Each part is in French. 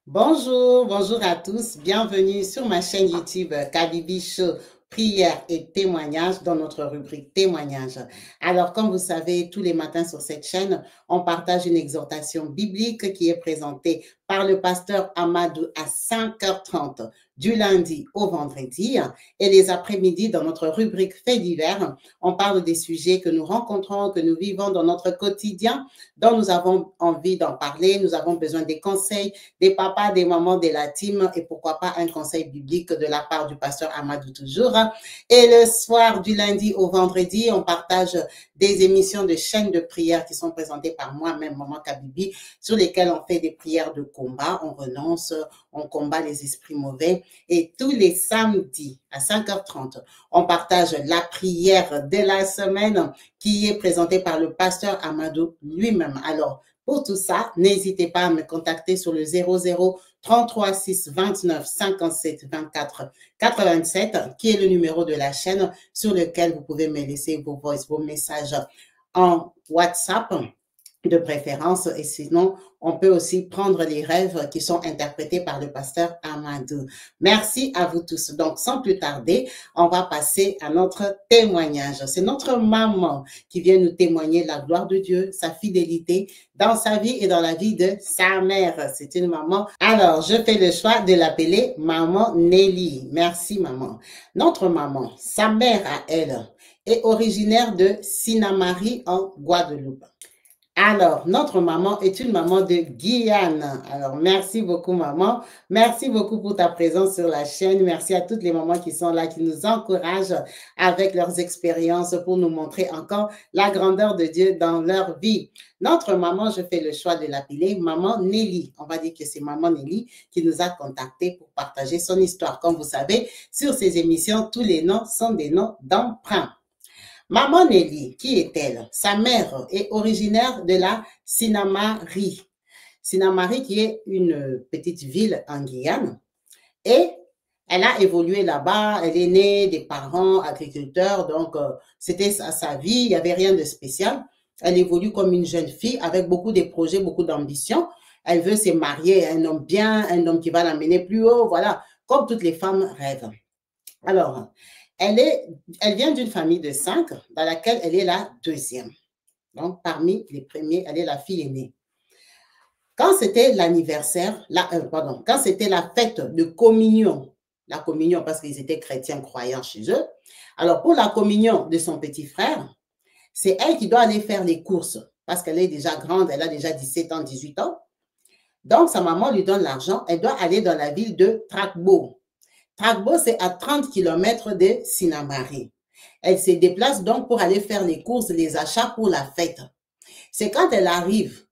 Bonjour, bonjour à tous. Bienvenue sur ma chaîne YouTube Kabibi Show, prière et témoignages dans notre rubrique témoignages. Alors, comme vous savez, tous les matins sur cette chaîne, on partage une exhortation biblique qui est présentée par le pasteur Amadou à 5h30 du lundi au vendredi. Et les après-midi, dans notre rubrique Faits divers, on parle des sujets que nous rencontrons, que nous vivons dans notre quotidien, dont nous avons envie d'en parler. Nous avons besoin des conseils des papas, des mamans, de la team et pourquoi pas un conseil biblique de la part du pasteur Amadou toujours. Et le soir du lundi au vendredi, on partage des émissions de chaînes de prière qui sont présentées par moi-même, Maman Kabibi, sur lesquelles on fait des prières de combat, on renonce, on combat les esprits mauvais. Et tous les samedis à 5h30, on partage la prière de la semaine qui est présentée par le pasteur Amadou lui-même. Alors, pour tout ça, n'hésitez pas à me contacter sur le 00 33 6 29 57 24 87, qui est le numéro de la chaîne sur lequel vous pouvez me laisser vos voice, vos messages en WhatsApp de préférence. Et sinon, on peut aussi prendre les rêves qui sont interprétés par le pasteur Amadou. Merci à vous tous. Donc, sans plus tarder, on va passer à notre témoignage. C'est notre maman qui vient nous témoigner la gloire de Dieu, sa fidélité dans sa vie et dans la vie de sa mère. C'est une maman. Alors, je fais le choix de l'appeler Maman Nelly. Merci, maman. Notre maman, sa mère à elle, est originaire de Sinamari en Guadeloupe. Alors, notre maman est une maman de Guyane. Alors, merci beaucoup, maman. Merci beaucoup pour ta présence sur la chaîne. Merci à toutes les mamans qui sont là, qui nous encouragent avec leurs expériences pour nous montrer encore la grandeur de Dieu dans leur vie. Notre maman, je fais le choix de l'appeler Maman Nelly. On va dire que c'est Maman Nelly qui nous a contactés pour partager son histoire. Comme vous savez, sur ces émissions, tous les noms sont des noms d'emprunt. Maman Nelly, qui est-elle? Sa mère est originaire de la Sinamari. Sinamari, qui est une petite ville en Guyane. Et elle a évolué là-bas. Elle est née des parents agriculteurs. Donc, c'était sa vie. Il n'y avait rien de spécial. Elle évolue comme une jeune fille avec beaucoup de projets, beaucoup d'ambition. Elle veut se marier à un homme bien, un homme qui va l'amener plus haut. Voilà, comme toutes les femmes rêvent. Alors, elle vient d'une famille de 5 dans laquelle elle est la deuxième. Donc, parmi les premiers, elle est la fille aînée. Quand c'était l'anniversaire, quand c'était la fête de communion, la communion parce qu'ils étaient chrétiens croyants chez eux, alors pour la communion de son petit frère, c'est elle qui doit aller faire les courses parce qu'elle est déjà grande, elle a déjà 17 ans, 18 ans. Donc, sa maman lui donne l'argent, elle doit aller dans la ville de Tragbo. Tragbo, c'est à 30 km de Sinamari. Elle se déplace donc pour aller faire les courses, les achats pour la fête. C'est quand elle arrive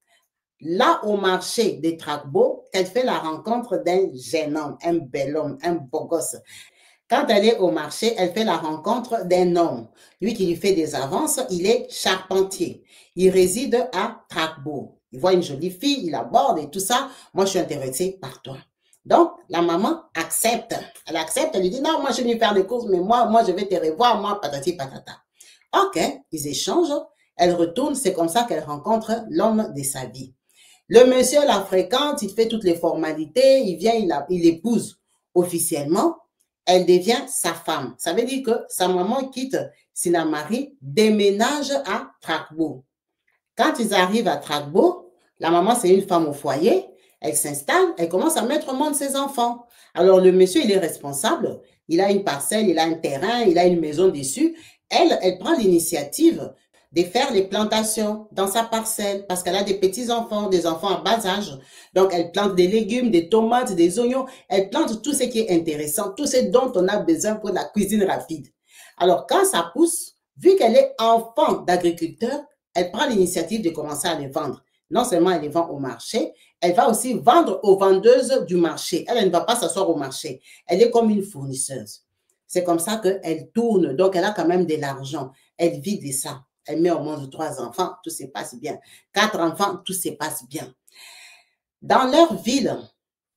là au marché de Tragbo qu'elle fait la rencontre d'un jeune homme, un bel homme, un beau gosse. Quand elle est au marché, elle fait la rencontre d'un homme. Lui qui lui fait des avances, il est charpentier. Il réside à Tragbo. Il voit une jolie fille, il aborde et tout ça. Moi, je suis intéressée par toi. Donc, la maman accepte. Elle accepte, elle lui dit, non, moi, je vais venir faire des courses, mais moi, je vais te revoir, moi, patati patata. OK, ils échangent. Elle retourne, c'est comme ça qu'elle rencontre l'homme de sa vie. Le monsieur la fréquente, il fait toutes les formalités, il vient, il épouse officiellement, elle devient sa femme. Ça veut dire que sa maman quitte Sinamari, déménage à Tragbo. Quand ils arrivent à Tragbo, la maman, c'est une femme au foyer, elle s'installe, elle commence à mettre au monde ses enfants. Alors le monsieur, il est responsable, il a une parcelle, il a un terrain, il a une maison dessus. Elle prend l'initiative de faire les plantations dans sa parcelle parce qu'elle a des petits-enfants, des enfants à bas âge. Donc, elle plante des légumes, des tomates, des oignons. Elle plante tout ce qui est intéressant, tout ce dont on a besoin pour la cuisine rapide. Alors, quand ça pousse, vu qu'elle est enfant d'agriculteur, elle prend l'initiative de commencer à les vendre. Non seulement elle les vend au marché, elle va aussi vendre aux vendeuses du marché. Elle ne va pas s'asseoir au marché. Elle est comme une fournisseuse. C'est comme ça qu'elle tourne. Donc, elle a quand même de l'argent. Elle vit de ça. Elle met au monde 3 enfants, tout se passe bien. 4 enfants, tout se passe bien. Dans leur ville,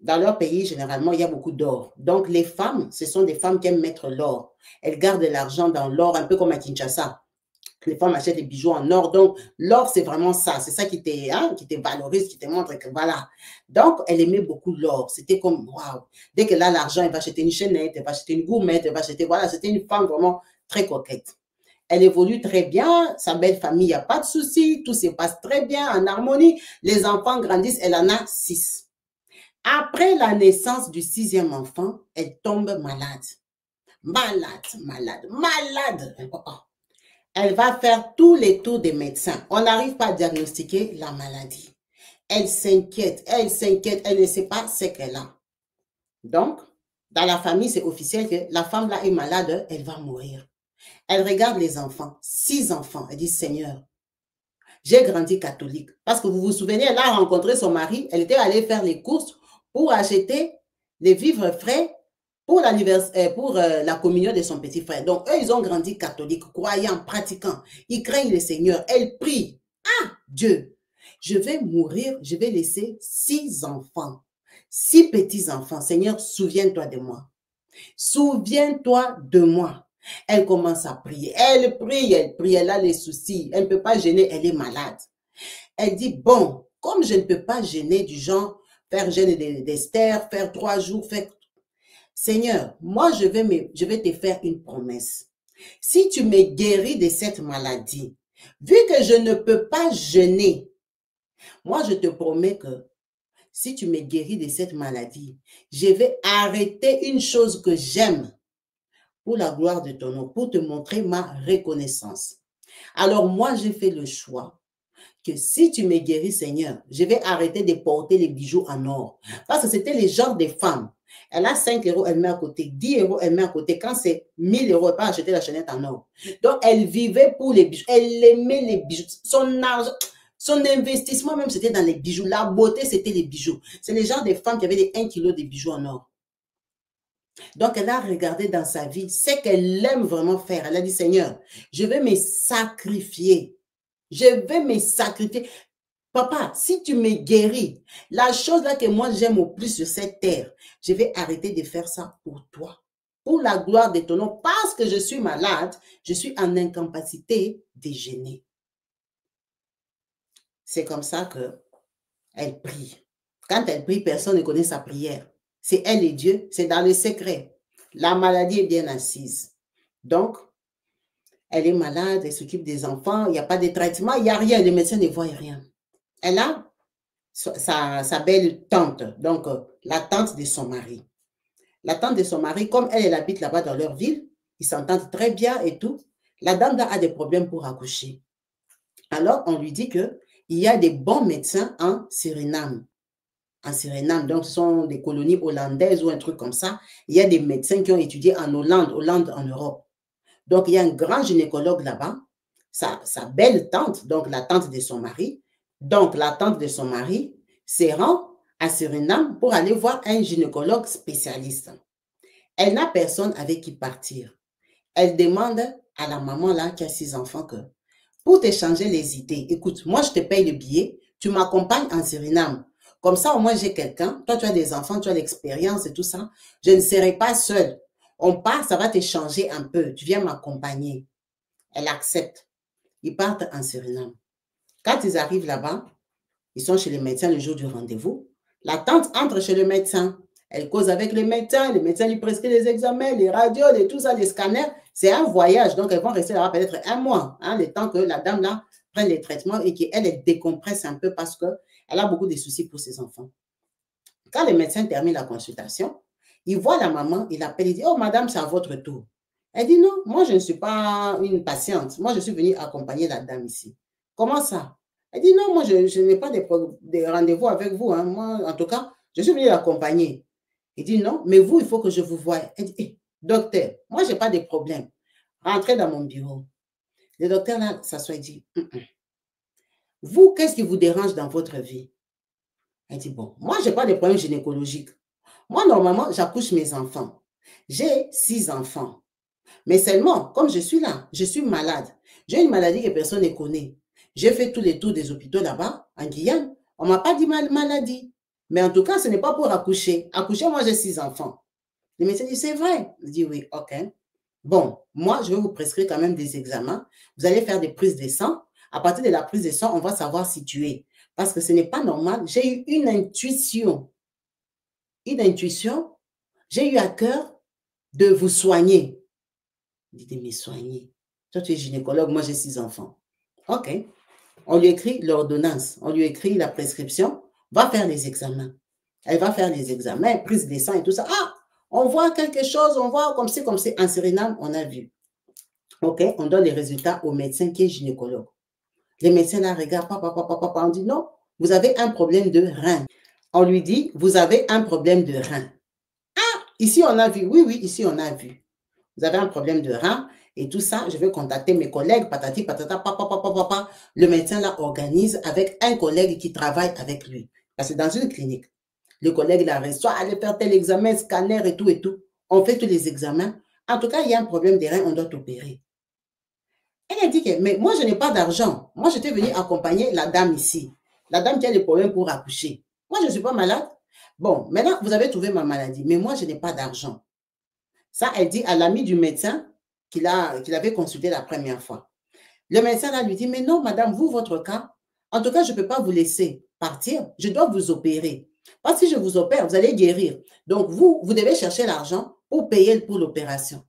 dans leur pays, généralement, il y a beaucoup d'or. Donc, les femmes, ce sont des femmes qui aiment mettre l'or. Elles gardent l'argent dans l'or, un peu comme à Kinshasa. Les femmes achètent des bijoux en or. Donc, l'or, c'est vraiment ça. C'est ça qui te valorise, qui te montre que voilà. Donc, elle aimait beaucoup l'or. C'était comme, waouh. Dès qu'elle a l'argent, elle va acheter une chaînette, elle va acheter une gourmette, elle va acheter, voilà. C'était une femme vraiment très coquette. Elle évolue très bien. Sa belle famille, il n'y a pas de souci. Tout se passe très bien, en harmonie. Les enfants grandissent. Elle en a 6. Après la naissance du 6e enfant, elle tombe malade. Malade, malade, malade. Elle va faire tous les tours des médecins. On n'arrive pas à diagnostiquer la maladie. Elle s'inquiète, elle ne sait pas ce qu'elle a. Donc, dans la famille, c'est officiel que la femme là est malade, elle va mourir. Elle regarde les enfants, 6 enfants. Elle dit, Seigneur, j'ai grandi catholique. Parce que vous vous souvenez, elle a rencontré son mari, elle était allée faire les courses pour acheter les vivres frais pour la communion de son petit frère. Donc, eux, ils ont grandi catholiques, croyants, pratiquants. Ils craignent le Seigneur. Elle prie. Ah, Dieu, je vais mourir, je vais laisser 6 enfants, 6 petits-enfants. Seigneur, souviens-toi de moi. Souviens-toi de moi. Elle commence à prier. Elle prie, elle a les soucis. Elle ne peut pas gêner, elle est malade. Elle dit, bon, comme je ne peux pas gêner du genre, faire jeûne d'Esther, faire 3 jours, faire... Seigneur, moi, je vais te faire une promesse. Si tu me guéris de cette maladie, vu que je ne peux pas jeûner, moi, je te promets que si tu me guéris de cette maladie, je vais arrêter une chose que j'aime pour la gloire de ton nom, pour te montrer ma reconnaissance. Alors, moi, j'ai fait le choix que si tu me guéris, Seigneur, je vais arrêter de porter les bijoux en or. Parce que c'était les genres des femmes. Elle a 5 euros, elle met à côté. 10 euros, elle met à côté. Quand c'est 1000 euros, elle peut acheter la chaînette en or. Donc, elle vivait pour les bijoux. Elle aimait les bijoux. Son argent, son investissement même, c'était dans les bijoux. La beauté, c'était les bijoux. C'est les genres des femmes qui avaient des 1 kilo de bijoux en or. Donc, elle a regardé dans sa vie ce qu'elle aime vraiment faire. Elle a dit, Seigneur, je vais me sacrifier. Je vais me sacrifier. Papa, si tu me guéris, la chose là que moi j'aime au plus sur cette terre, je vais arrêter de faire ça pour toi. Pour la gloire de ton nom. Parce que je suis malade, je suis en incapacité de gêner. C'est comme ça qu'elle prie. Quand elle prie, personne ne connaît sa prière. C'est elle et Dieu, c'est dans le secret. La maladie est bien assise. Donc, elle est malade, elle s'occupe des enfants, il n'y a pas de traitement, il n'y a rien, les médecins ne voient rien. Elle a sa belle tante, donc la tante de son mari. La tante de son mari, comme elle habite là-bas dans leur ville, ils s'entendent très bien et tout. La dame là a des problèmes pour accoucher. Alors, on lui dit qu'il y a des bons médecins en Suriname. En Suriname, donc ce sont des colonies hollandaises ou un truc comme ça. Il y a des médecins qui ont étudié en Hollande en Europe. Donc, il y a un grand gynécologue là-bas, sa belle tante, donc la tante de son mari. Donc, la tante de son mari se rend à Suriname pour aller voir un gynécologue spécialiste. Elle n'a personne avec qui partir. Elle demande à la maman là qui a 6 enfants que pour t'échanger les idées, écoute, moi je te paye le billet, tu m'accompagnes en Suriname. Comme ça, au moins j'ai quelqu'un, toi tu as des enfants, tu as l'expérience et tout ça. Je ne serai pas seule. On part, ça va t'échanger un peu. Tu viens m'accompagner. Elle accepte. Ils partent en Suriname. Quand ils arrivent là-bas, ils sont chez le médecin le jour du rendez-vous. La tante entre chez le médecin. Elle cause avec le médecin lui prescrit les examens, les radios, et tout ça, les scanners. C'est un voyage, donc elles vont rester là-bas peut-être 1 mois, le temps que la dame là prenne les traitements et qu'elle décompresse un peu parce qu'elle a beaucoup de soucis pour ses enfants. Quand le médecin termine la consultation, il voit la maman, il appelle, il dit, oh madame, c'est à votre tour. Elle dit, non, moi je ne suis pas une patiente, moi je suis venue accompagner la dame ici. Comment ça? Elle dit, non, moi je n'ai pas de rendez-vous avec vous, hein. Moi en tout cas, je suis venue l'accompagner. Il dit, non, mais vous, il faut que je vous voie. Elle dit, hey, docteur, moi je n'ai pas de problème. Rentrez dans mon bureau. Le docteur là s'assoit et dit, vous, qu'est-ce qui vous dérange dans votre vie? Elle dit, bon, moi, je n'ai pas de problème gynécologique. Moi, normalement, j'accouche mes enfants. J'ai 6 enfants. Mais seulement, comme je suis là, je suis malade. J'ai une maladie que personne ne connaît. J'ai fait tous les tours des hôpitaux là-bas, en Guyane. On ne m'a pas dit maladie. Mais en tout cas, ce n'est pas pour accoucher. Accoucher, moi, j'ai 6 enfants. Le médecin dit, c'est vrai. Il dit, oui, ok. Bon, moi, je vais vous prescrire quand même des examens. Vous allez faire des prises de sang. À partir de la prise de sang, on va savoir si tu es. Parce que ce n'est pas normal. J'ai eu une intuition. Une intuition. J'ai eu à cœur de vous soigner. Dites de me soigner. Toi, tu es gynécologue, moi, j'ai 6 enfants. OK. On lui écrit l'ordonnance, on lui écrit la prescription, va faire les examens. Elle va faire les examens, prise de sang et tout ça. Ah, on voit quelque chose, on voit comme c'est. En Suriname, on a vu. OK, on donne les résultats au médecin qui est gynécologue. Les médecins là regardent, on dit non, vous avez un problème de rein. On lui dit, vous avez un problème de rein. Ah, ici on a vu, oui, ici on a vu. Vous avez un problème de rein et tout ça, je vais contacter mes collègues, patati, patata, papa. Le médecin là organise avec un collègue qui travaille avec lui. Parce que dans une clinique, le collègue là reçoit, allez faire tel examen, scanner et tout et tout. On fait tous les examens. En tout cas, il y a un problème de rein, on doit t'opérer. Elle a dit que, mais moi, je n'ai pas d'argent. Moi, j'étais venue accompagner la dame ici. La dame qui a des problèmes pour accoucher. Moi, je ne suis pas malade. Bon, maintenant, vous avez trouvé ma maladie, mais moi, je n'ai pas d'argent. Ça, elle dit à l'ami du médecin qu'il avait consulté la première fois. Le médecin là lui dit, mais non, madame, vous, votre cas, en tout cas, je ne peux pas vous laisser partir. Je dois vous opérer. Parce que si je vous opère, vous allez guérir. Donc, vous devez chercher l'argent pour payer pour l'opération.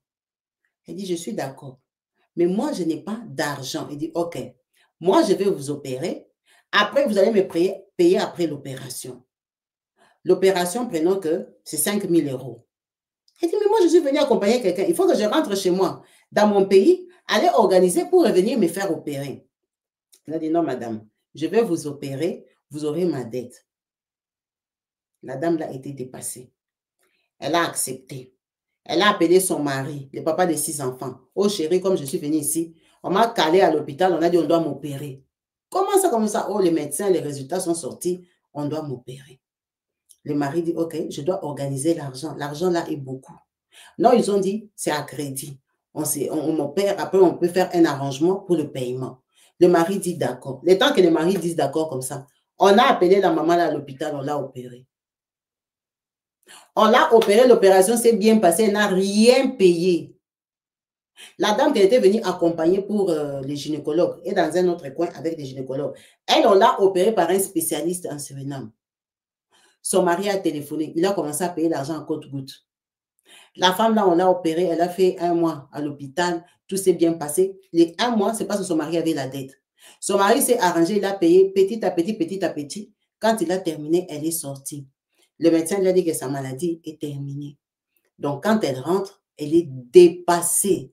Elle dit, je suis d'accord. Mais moi, je n'ai pas d'argent. Il dit, OK, moi, je vais vous opérer. Après, vous allez me payer après l'opération. L'opération, prenons que c'est 5 000 €. Il dit, mais moi, je suis venu accompagner quelqu'un. Il faut que je rentre chez moi, dans mon pays, aller organiser pour revenir me faire opérer. Il a dit, non, madame, je vais vous opérer, vous aurez ma dette. La dame l'a été dépassée. Elle a accepté. Elle a appelé son mari, le papa de 6 enfants. Oh chérie, comme je suis venue ici, on m'a calé à l'hôpital, on a dit on doit m'opérer. Comment ça, comme ça? Oh, les médecins, les résultats sont sortis, on doit m'opérer. Le mari dit, OK, je dois organiser l'argent. L'argent là est beaucoup. Non, ils ont dit, c'est à crédit. On m'opère, après on peut faire un arrangement pour le paiement. Le mari dit d'accord. Le temps que le mari dise d'accord comme ça, on a appelé la maman là à l'hôpital, on l'a opérée. On l'a opérée, l'opération s'est bien passée, elle n'a rien payé. La dame qui était venue accompagner pour les gynécologues est dans un autre coin avec des gynécologues. Elle, on l'a opérée par un spécialiste en Suriname. Son mari a téléphoné, il a commencé à payer l'argent en compte-gouttes. La femme, là, on l'a opérée, elle a fait 1 mois à l'hôpital, tout s'est bien passé. Les 1 mois, c'est parce que son mari avait la dette. Son mari s'est arrangé, il a payé petit à petit, petit à petit. Quand il a terminé, elle est sortie. Le médecin lui a dit que sa maladie est terminée. Donc, quand elle rentre, elle est dépassée.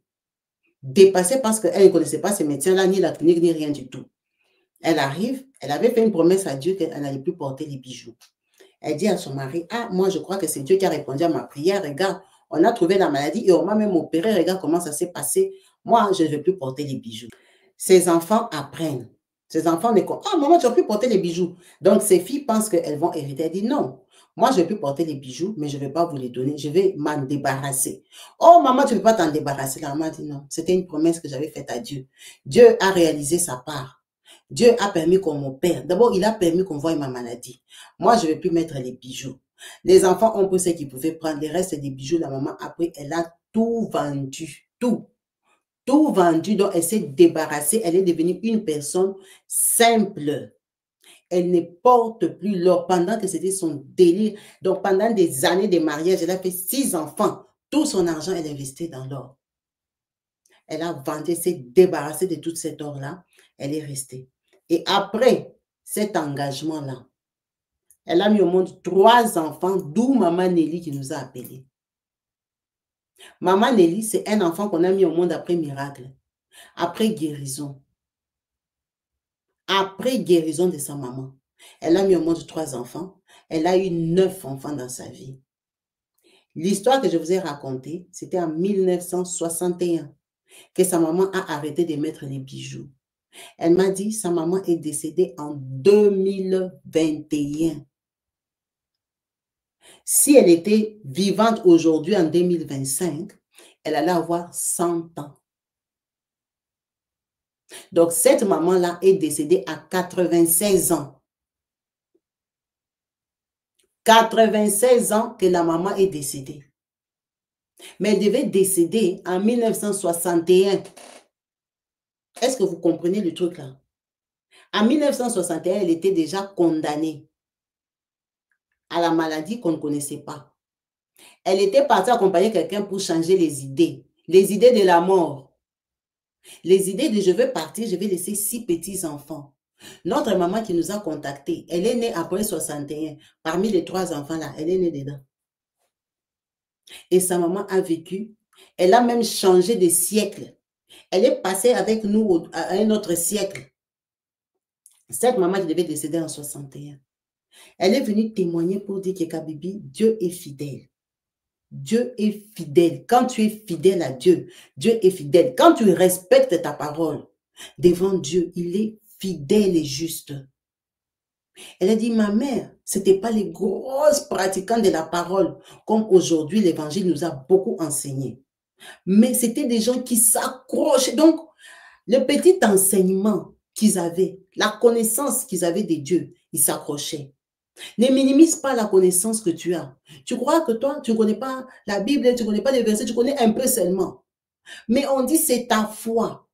Dépassée parce qu'elle ne connaissait pas ces médecins-là, ni la clinique, ni rien du tout. Elle arrive, elle avait fait une promesse à Dieu qu'elle n'allait plus porter les bijoux. Elle dit à son mari, ah, moi je crois que c'est Dieu qui a répondu à ma prière, regarde, on a trouvé la maladie et on m'a même opéré, regarde comment ça s'est passé. Moi, je ne veux plus porter les bijoux. Ses enfants apprennent. Ses enfants ne comprennent, ah, maman, tu ne vas plus porter les bijoux. Donc, ses filles pensent qu'elles vont hériter. Elle dit, non, moi, je ne vais plus porter les bijoux, mais je ne vais pas vous les donner. Je vais m'en débarrasser. Oh, maman, tu ne peux pas t'en débarrasser. La maman dit, non, c'était une promesse que j'avais faite à Dieu. Dieu a réalisé sa part. Dieu a permis qu'on m'opère. D'abord, il a permis qu'on voie ma maladie. Moi, je ne vais plus mettre les bijoux. Les enfants ont pris ce qu'ils pouvaient prendre. Le reste des bijoux, la maman, après, elle a tout vendu. Tout. Tout vendu. Donc, elle s'est débarrassée. Elle est devenue une personne simple. Elle ne porte plus l'or pendant que c'était son délire. Donc, pendant des années de mariage, elle a fait 6 enfants. Tout son argent, elle investit dans l'or. Elle a vendu, elle s'est débarrassée de tout cet or-là. Elle est restée. Et après cet engagement-là, elle a mis au monde 3 enfants, d'où Maman Nelly qui nous a appelés. Maman Nelly, c'est un enfant qu'on a mis au monde après miracle, après guérison. Après guérison de sa maman. Elle a mis au monde 3 enfants. Elle a eu 9 enfants dans sa vie. L'histoire que je vous ai racontée, c'était en 1961 que sa maman a arrêté de mettre les bijoux. Elle m'a dit, sa maman est décédée en 2021. Si elle était vivante aujourd'hui en 2025, elle allait avoir 100 ans. Donc, cette maman-là est décédée à 96 ans. 96 ans que la maman est décédée. Mais elle devait décéder en 1961. Est-ce que vous comprenez le truc là? En 1961, elle était déjà condamnée à la maladie qu'on ne connaissait pas. Elle était partie accompagner quelqu'un pour changer les idées. Les idées de la mort. Les idées de je veux partir, je vais laisser 6 petits-enfants. Notre maman qui nous a contactés, elle est née après 61. Parmi les 3 enfants là, elle est née dedans. Et sa maman a vécu. Elle a même changé de siècle. Elle est passée avec nous à un autre siècle. Cette maman qui devait décéder en 61. Elle est venue témoigner pour dire que Kabibi, Dieu est fidèle. Dieu est fidèle. Quand tu es fidèle à Dieu, Dieu est fidèle. Quand tu respectes ta parole devant Dieu, il est fidèle et juste. Elle a dit, ma mère, ce n'était pas les grosses pratiquants de la parole, comme aujourd'hui l'évangile nous a beaucoup enseigné. Mais c'était des gens qui s'accrochaient. Donc, le petit enseignement qu'ils avaient, la connaissance qu'ils avaient de Dieu, ils s'accrochaient. Ne minimise pas la connaissance que tu as. Tu crois que toi, tu ne connais pas la Bible, tu ne connais pas les versets, tu connais un peu seulement. Mais on dit c'est ta foi.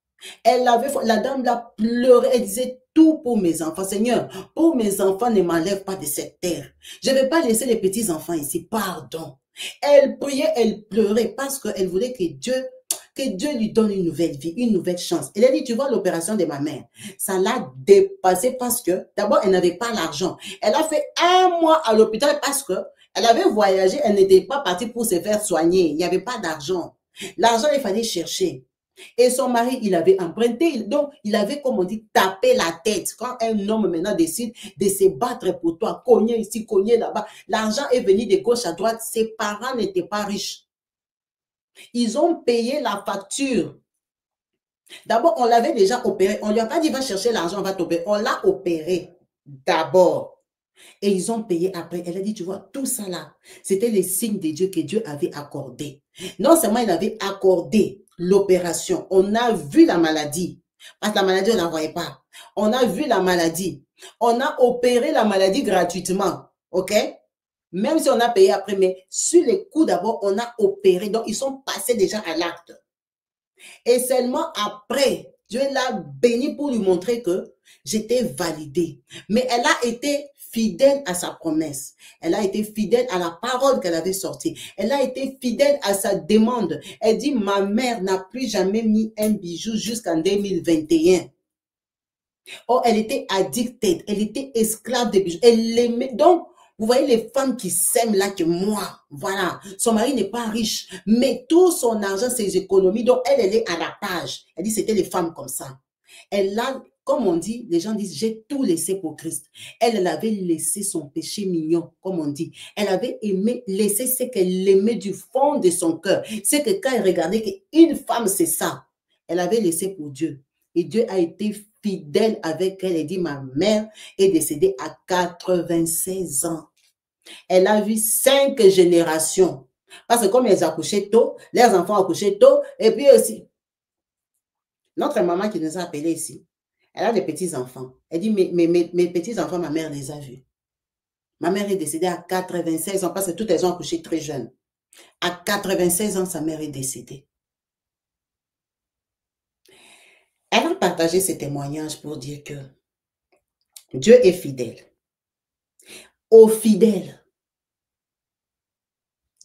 Elle avait foi. La dame là pleurait, elle disait tout pour mes enfants. Seigneur, pour mes enfants, ne m'enlève pas de cette terre. Je ne vais pas laisser les petits enfants ici. Pardon. Elle priait, elle pleurait parce qu'elle voulait que Dieu lui donne une nouvelle vie, une nouvelle chance. Elle a dit, tu vois l'opération de ma mère, ça l'a dépassé parce que, d'abord, elle n'avait pas l'argent. Elle a fait 1 mois à l'hôpital parce que elle avait voyagé, elle n'était pas partie pour se faire soigner. Il n'y avait pas d'argent. L'argent, il fallait chercher. Et son mari, il avait emprunté. Donc, il avait, comme on dit, tapé la tête. Quand un homme maintenant décide de se battre pour toi, cogner ici, cogner là-bas, l'argent est venu de gauche à droite. Ses parents n'étaient pas riches. Ils ont payé la facture. D'abord, on l'avait déjà opéré. On ne lui a pas dit, va chercher l'argent, on va t'opérer. On l'a opéré d'abord. Et ils ont payé après. Elle a dit, tu vois, tout ça là, c'était les signes de Dieu que Dieu avait accordé. Non seulement il avait accordé l'opération, on a vu la maladie. Parce que la maladie, on ne la voyait pas. On a vu la maladie. On a opéré la maladie gratuitement. OK? Même si on a payé après, mais sur les coups d'abord, on a opéré. Donc, ils sont passés déjà à l'acte. Et seulement après, Dieu l'a béni pour lui montrer que j'étais validée. Mais elle a été fidèle à sa promesse. Elle a été fidèle à la parole qu'elle avait sortie. Elle a été fidèle à sa demande. Elle dit, ma mère n'a plus jamais mis un bijou jusqu'en 2021. Oh, elle était addicted. Elle était esclave des bijoux. Elle l'aimait. Donc, vous voyez les femmes qui s'aiment là que moi, voilà. Son mari n'est pas riche, mais tout son argent, ses économies. Donc, elle est à la page. Elle dit, c'était les femmes comme ça. Elle a, comme on dit, les gens disent, j'ai tout laissé pour Christ. Elle avait laissé son péché mignon, comme on dit. Elle avait aimé, laissé ce qu'elle aimait du fond de son cœur. C'est que quand elle regardait qu'une femme, c'est ça, elle avait laissé pour Dieu. Et Dieu a été fidèle avec elle. Elle dit, ma mère est décédée à 96 ans. Elle a vu 5 générations. Parce que comme elles accouchaient tôt, leurs enfants accouchaient tôt, et puis aussi, notre maman qui nous a appelés ici, elle a des petits-enfants. Elle dit, mes petits-enfants, ma mère les a vus. Ma mère est décédée à 96 ans parce que toutes elles ont accouché très jeunes. À 96 ans, sa mère est décédée. Elle a partagé ses témoignages pour dire que Dieu est fidèle. Aux fidèles,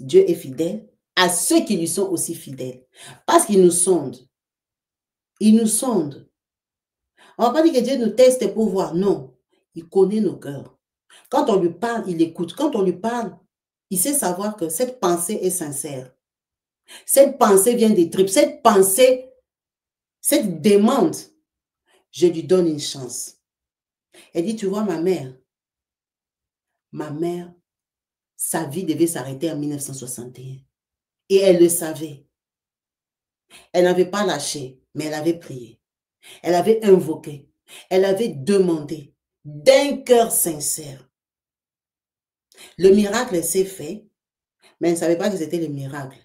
Dieu est fidèle à ceux qui lui sont aussi fidèles. Parce qu'il nous sonde. Il nous sonde. On ne va pas dire que Dieu nous teste pour voir. Non. Il connaît nos cœurs. Quand on lui parle, il écoute. Quand on lui parle, il sait savoir que cette pensée est sincère. Cette pensée vient des tripes. Cette pensée, cette demande, je lui donne une chance. Elle dit, tu vois, ma mère, sa vie devait s'arrêter en 1961. Et elle le savait. Elle n'avait pas lâché, mais elle avait prié. Elle avait invoqué. Elle avait demandé d'un cœur sincère. Le miracle s'est fait, mais elle ne savait pas que c'était le miracle.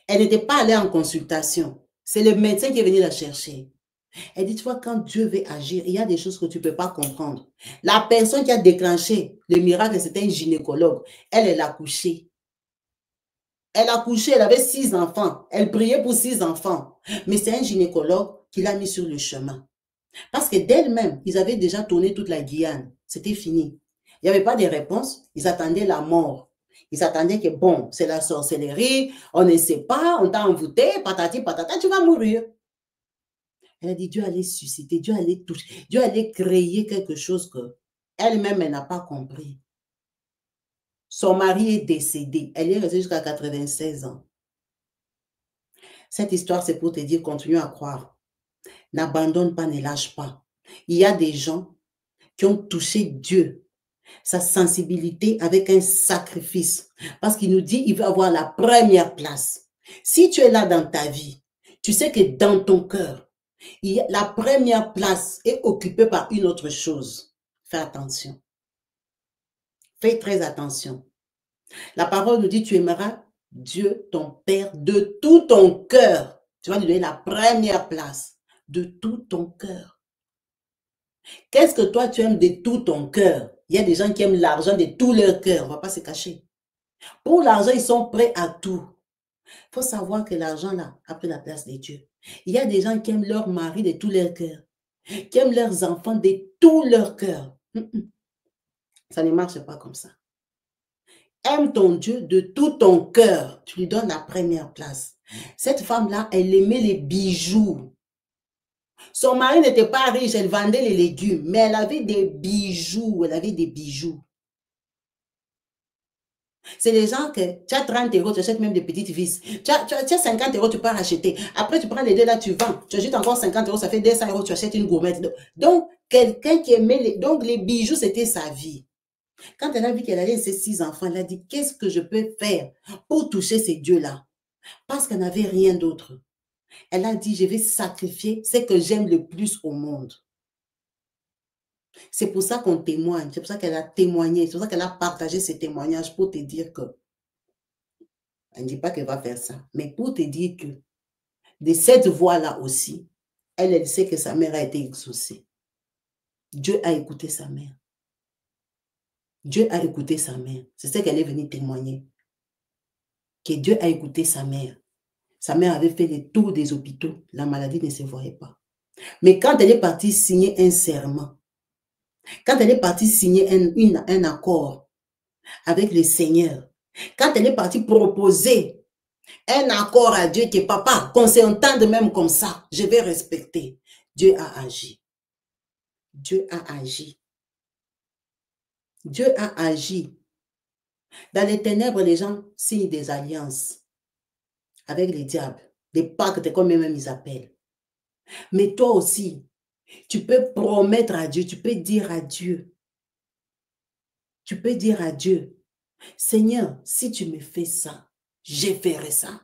Elle n'était pas allée en consultation. C'est le médecin qui est venu la chercher. Elle dit, tu vois, quand Dieu veut agir, il y a des choses que tu ne peux pas comprendre. La personne qui a déclenché le miracle, c'était un gynécologue. Elle l'a couché. Elle a couché, elle avait 6 enfants. Elle priait pour 6 enfants. Mais c'est un gynécologue qui l'a mis sur le chemin. Parce que d'elle-même, ils avaient déjà tourné toute la Guyane. C'était fini. Il n'y avait pas de réponse. Ils attendaient la mort. Ils attendaient que, bon, c'est la sorcellerie, on ne sait pas, on t'a envoûté, patati patata, tu vas mourir. Elle a dit, Dieu allait susciter, Dieu allait toucher, Dieu allait créer quelque chose que elle-même, elle n'a pas compris. Son mari est décédé. Elle est restée jusqu'à 96 ans. Cette histoire, c'est pour te dire, continue à croire. N'abandonne pas, ne lâche pas. Il y a des gens qui ont touché Dieu, sa sensibilité avec un sacrifice. Parce qu'il nous dit, il veut avoir la première place. Si tu es là dans ta vie, tu sais que dans ton cœur, la première place est occupée par une autre chose. Fais attention. Fais très attention. La parole nous dit, tu aimeras Dieu, ton Père, de tout ton cœur. Tu vas lui donner la première place, de tout ton cœur. Qu'est-ce que toi, tu aimes de tout ton cœur? Il y a des gens qui aiment l'argent de tout leur cœur. On ne va pas se cacher. Pour l'argent, ils sont prêts à tout. Il faut savoir que l'argent, là, a pris la place de Dieu. Il y a des gens qui aiment leur mari de tout leur cœur, qui aiment leurs enfants de tout leur cœur. Ça ne marche pas comme ça. Aime ton Dieu de tout ton cœur. Tu lui donnes la première place. Cette femme-là, elle aimait les bijoux. Son mari n'était pas riche, elle vendait les légumes, mais elle avait des bijoux. Elle avait des bijoux. C'est les gens que tu as 30 euros, tu achètes même des petites vis. Tu as 50 euros, tu peux racheter. Après, tu prends les deux là, tu vends. Tu ajoutes encore 50 euros, ça fait 200 euros, tu achètes une gourmette. Donc, quelqu'un qui aimait donc les bijoux, c'était sa vie. Quand elle a vu qu'elle allait ses 6 enfants, elle a dit, qu'est-ce que je peux faire pour toucher ces dieux-là? Parce qu'elle n'avait rien d'autre. Elle a dit, je vais sacrifier ce que j'aime le plus au monde. C'est pour ça qu'on témoigne, c'est pour ça qu'elle a témoigné, c'est pour ça qu'elle a partagé ses témoignages pour te dire que, elle ne dit pas qu'elle va faire ça, mais pour te dire que de cette voie-là aussi, elle sait que sa mère a été exaucée. Dieu a écouté sa mère. Dieu a écouté sa mère. C'est ce qu'elle est venue témoigner. Que Dieu a écouté sa mère. Sa mère avait fait le tour des hôpitaux. La maladie ne se voyait pas. Mais quand elle est partie signer un serment, quand elle est partie signer un accord avec le Seigneur, quand elle est partie proposer un accord à Dieu que papa, qu'on s'entende même comme ça, je vais respecter. Dieu a agi. Dieu a agi. Dieu a agi. Dans les ténèbres, les gens signent des alliances avec les diables, des pactes comme eux-mêmes ils appellent. Mais toi aussi, tu peux promettre à Dieu, tu peux dire à Dieu, Seigneur, si tu me fais ça, je ferai ça.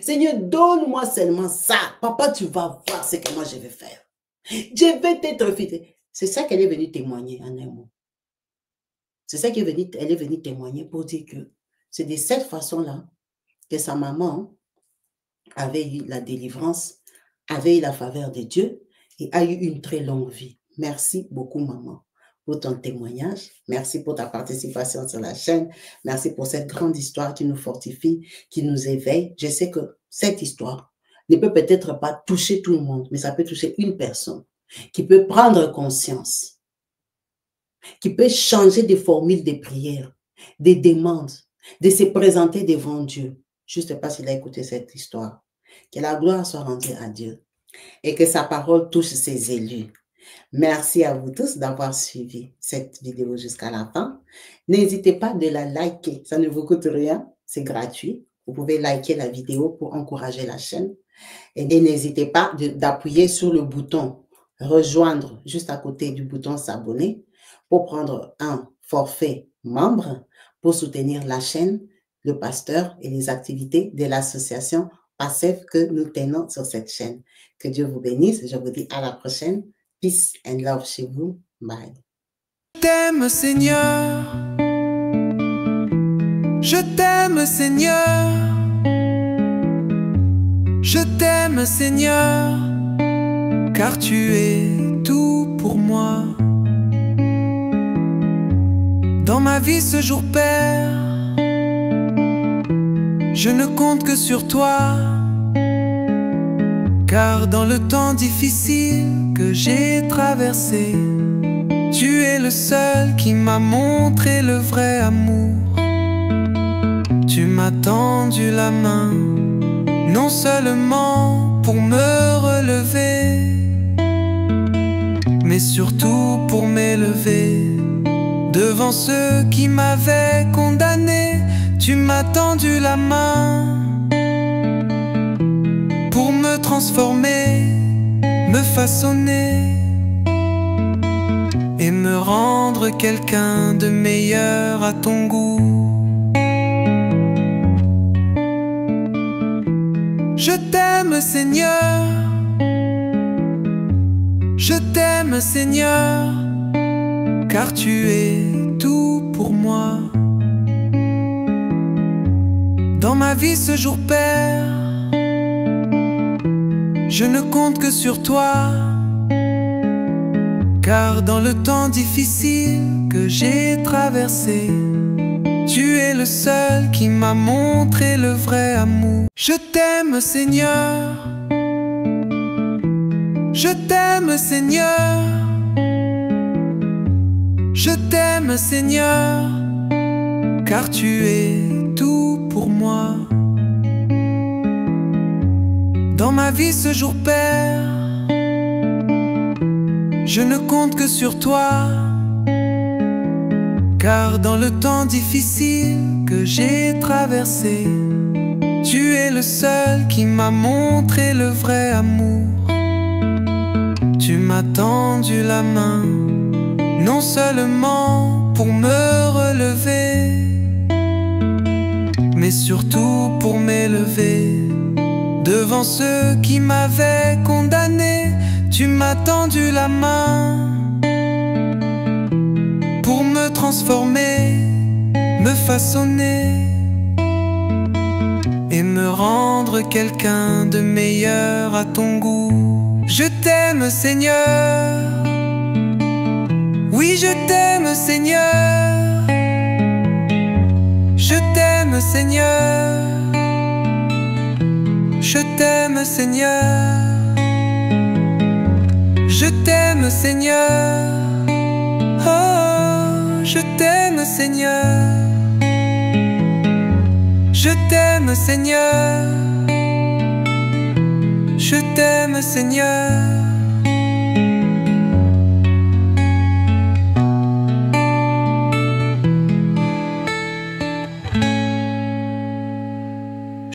Seigneur, donne-moi seulement ça. Papa, tu vas voir ce que moi je vais faire. Je vais t'être fidèle. C'est ça qu'elle est venue témoigner en un mot. C'est ça qu'elle est venue témoigner pour dire que c'est de cette façon-là que sa maman avait eu la délivrance, avait eu la faveur de Dieu et a eu une très longue vie. Merci beaucoup, maman, pour ton témoignage. Merci pour ta participation sur la chaîne. Merci pour cette grande histoire qui nous fortifie, qui nous éveille. Je sais que cette histoire ne peut peut-être pas toucher tout le monde, mais ça peut toucher une personne qui peut prendre conscience, qui peut changer des formules de prière, des demandes, de se présenter devant Dieu. Je ne sais pas s'il a écouté cette histoire. Que la gloire soit rendue à Dieu et que sa parole touche ses élus. Merci à vous tous d'avoir suivi cette vidéo jusqu'à la fin. N'hésitez pas de la liker, ça ne vous coûte rien, c'est gratuit. Vous pouvez liker la vidéo pour encourager la chaîne. Et n'hésitez pas d'appuyer sur le bouton rejoindre juste à côté du bouton s'abonner pour prendre un forfait membre pour soutenir la chaîne, le pasteur et les activités de l'association PASSEF que nous tenons sur cette chaîne. Que Dieu vous bénisse. Je vous dis à la prochaine. Peace and love chez vous. Bye. Je t'aime, Seigneur. Je t'aime, Seigneur. Je t'aime, Seigneur, car tu es tout pour moi. Dans ma vie ce jour, Père, Je ne compte que sur toi, car dans le temps difficile que j'ai traversé, tu es le seul qui m'a montré le vrai amour. Tu m'as tendu la main, non seulement pour me relever, mais surtout pour m'élever devant ceux qui m'avaient condamné. Tu m'as tendu la main pour me transformer, me façonner et me rendre quelqu'un de meilleur à ton goût. Je t'aime, Seigneur, je t'aime, Seigneur, car tu es tout pour moi. Dans ma vie ce jour, Père, je ne compte que sur toi, car dans le temps difficile que j'ai traversé, tu es le seul qui m'a montré le vrai amour. Je t'aime, Seigneur, je t'aime, Seigneur, je t'aime, Seigneur, car tu es tout pour moi. Dans ma vie ce jour, Père, je ne compte que sur toi, car dans le temps difficile que j'ai traversé, tu es le seul qui m'a montré le vrai amour. Tu m'as tendu la main, non seulement pour me relever, mais surtout pour m'élever devant ceux qui m'avaient condamné. Tu m'as tendu la main pour me transformer, me façonner et me rendre quelqu'un de meilleur à ton goût. Je t'aime, Seigneur, oui, je t'aime, Seigneur, je t'aime, Seigneur, je t'aime, Seigneur, je t'aime, Seigneur, oh, je t'aime, Seigneur, je t'aime, Seigneur, je t'aime, Seigneur.